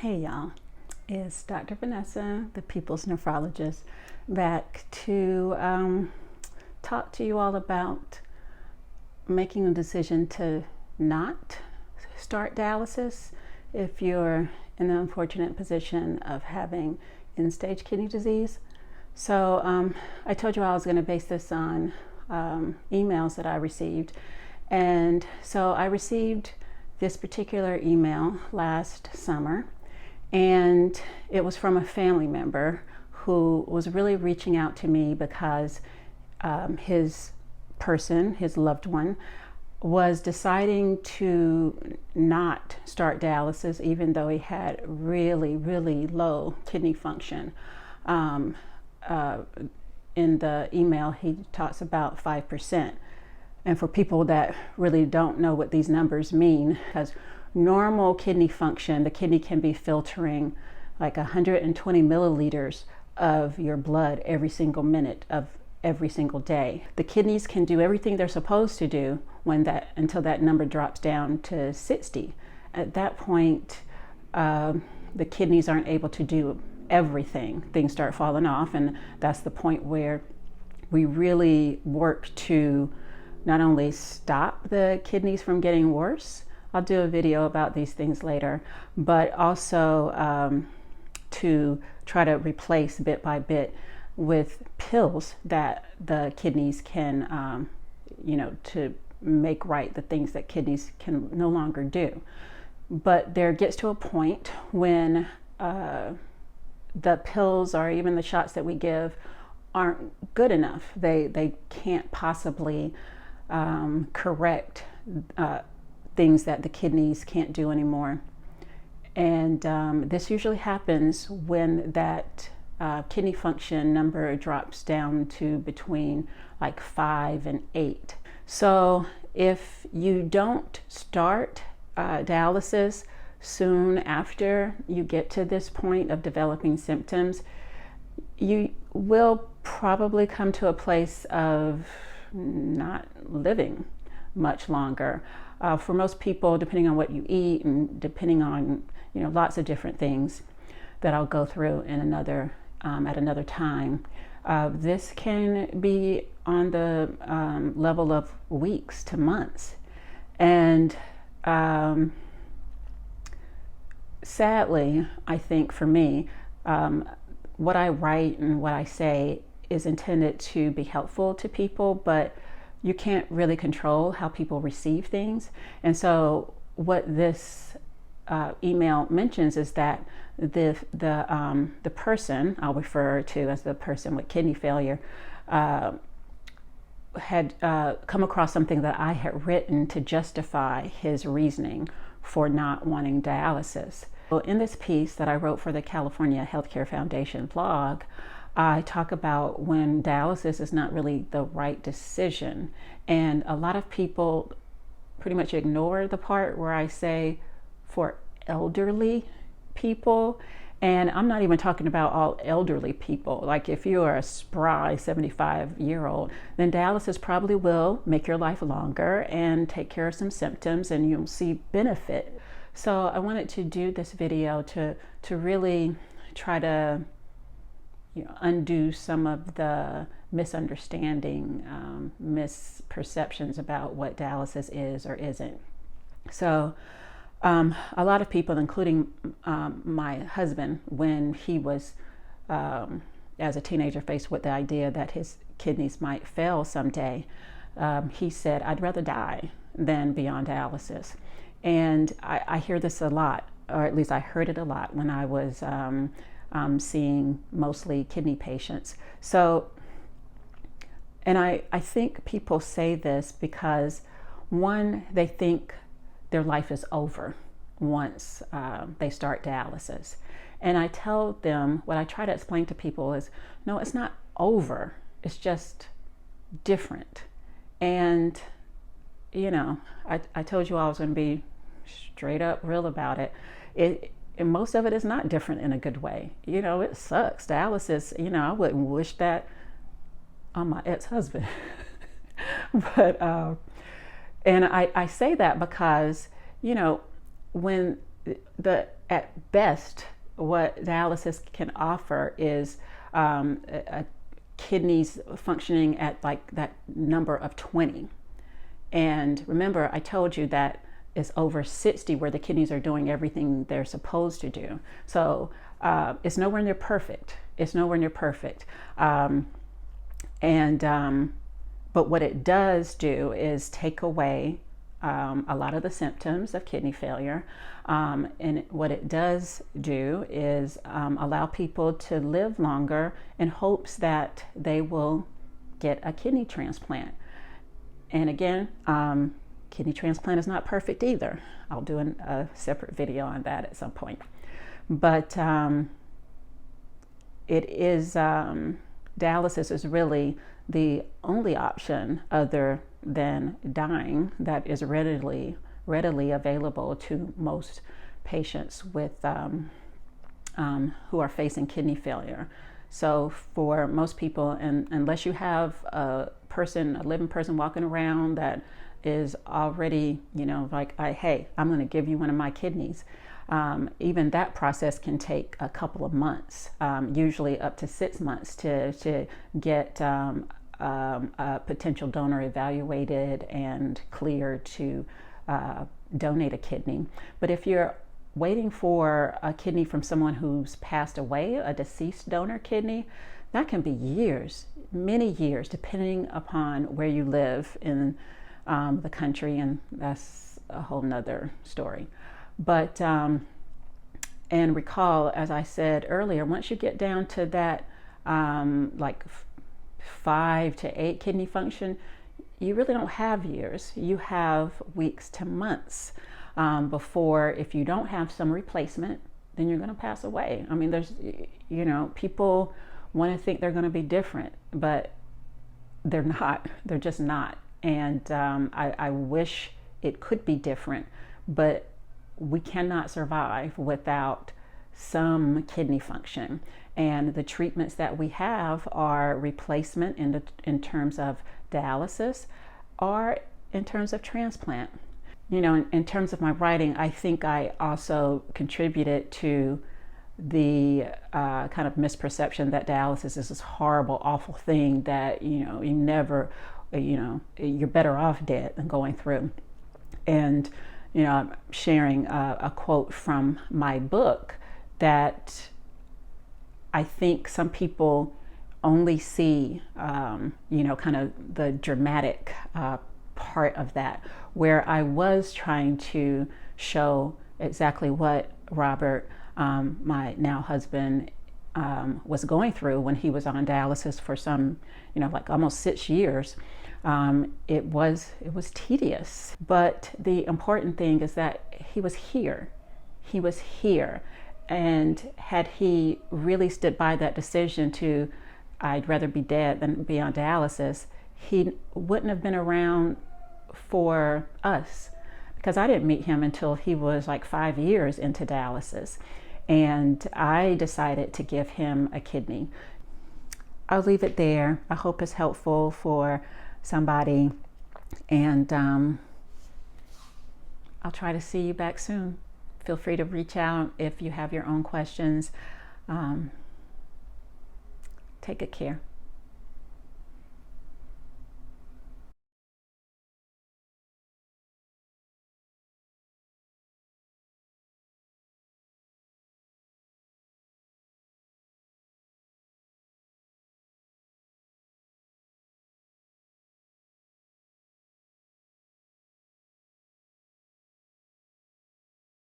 Hey y'all, it's Dr. Vanessa, the People's Nephrologist, back to talk to you all about making a decision to not start dialysis if you're in the unfortunate position of having end-stage kidney disease. So I told you I was going to base this on emails that I received, and so I received this particular email last summer, and it was from a family member who was really reaching out to me because his loved one, was deciding to not start dialysis even though he had really, really low kidney function. In the email, he talks about 5%. And for people that really don't know what these numbers mean, because normal kidney function, the kidney can be filtering like 120 milliliters of your blood every single minute of every single day. The kidneys can do everything they're supposed to do until that number drops down to 60. At that point, the kidneys aren't able to do everything. Things start falling off, and that's the point where we really work to not only stop the kidneys from getting worse, I'll do a video about these things later, but also to try to replace bit by bit with pills that the kidneys can, to make right the things that kidneys can no longer do. But there gets to a point when the pills or even the shots that we give aren't good enough. They can't possibly correct things that the kidneys can't do anymore. And this usually happens when that kidney function number drops down to between like 5 and 8. So if you don't start dialysis soon after you get to this point of developing symptoms, you will probably come to a place of not living much longer. For most people, depending on what you eat and depending on lots of different things that I'll go through in at another time, this can be on the level of weeks to months. And sadly, I think for me, what I write and what I say is intended to be helpful to people, but you can't really control how people receive things. And so what this email mentions is that the person I'll refer to as the person with kidney failure had come across something that I had written to justify his reasoning for not wanting dialysis. So in this piece that I wrote for the California Healthcare Foundation blog, I talk about when dialysis is not really the right decision. And a lot of people pretty much ignore the part where I say for elderly people. And I'm not even talking about all elderly people. Like if you are a spry 75-year-old, then dialysis probably will make your life longer and take care of some symptoms, and you'll see benefit. So I wanted to do this video to really try to undo some of the misunderstanding, misperceptions about what dialysis is or isn't. So a lot of people, including my husband, when he was as a teenager faced with the idea that his kidneys might fail someday, he said, "I'd rather die than be on dialysis." And I hear this a lot, or at least I heard it a lot when I was seeing mostly kidney patients. So, and I think people say this because, one, they think their life is over once they start dialysis. And I tell them, what I try to explain to people is, no, it's not over. It's just different. And, I told you I was going to be straight up real about it. And most of it is not different in a good way. It sucks. Dialysis, I wouldn't wish that on my ex-husband. But, and I say that because, when the at best, what dialysis can offer is kidneys functioning at like that number of 20. And remember, I told you that it's over 60 where the kidneys are doing everything they're supposed to do. So it's nowhere near perfect. It's nowhere near perfect. But what it does do is take away a lot of the symptoms of kidney failure. And what it does do is allow people to live longer in hopes that they will get a kidney transplant. And again, kidney transplant is not perfect either. I'll do a separate video on that at some point. But dialysis is really the only option other than dying that is readily available to most patients with who are facing kidney failure. So for most people, and unless you have a living person walking around that is already, like, hey, I'm going to give you one of my kidneys. Even that process can take a couple of months, usually up to 6 months to get a potential donor evaluated and cleared to donate a kidney. But if you're waiting for a kidney from someone who's passed away, a deceased donor kidney, that can be years, many years, depending upon where you live in the country, and that's a whole nother story. But and recall, as I said earlier, once you get down to that like 5 to 8 kidney function, you really don't have years. You have weeks to months before, if you don't have some replacement, then you're going to pass away. I mean, there's, people want to think they're going to be different, but they're not. They're just not. And I wish it could be different, but we cannot survive without some kidney function. And the treatments that we have are replacement in terms of dialysis or in terms of transplant. In terms of my writing, I think I also contributed to the kind of misperception that dialysis is this horrible, awful thing that, you never, you're better off dead than going through. And, I'm sharing a quote from my book that I think some people only see, kind of the dramatic part of that, where I was trying to show exactly what Robert, my now husband, was going through when he was on dialysis for some, like almost 6 years. It was tedious, but the important thing is that he was here. He was here. And had he really stood by that decision to, I'd rather be dead than be on dialysis, he wouldn't have been around for us, because I didn't meet him until he was like 5 years into dialysis. And I decided to give him a kidney. I'll leave it there. I hope it's helpful for somebody. And I'll try to see you back soon. Feel free to reach out if you have your own questions. Take good care.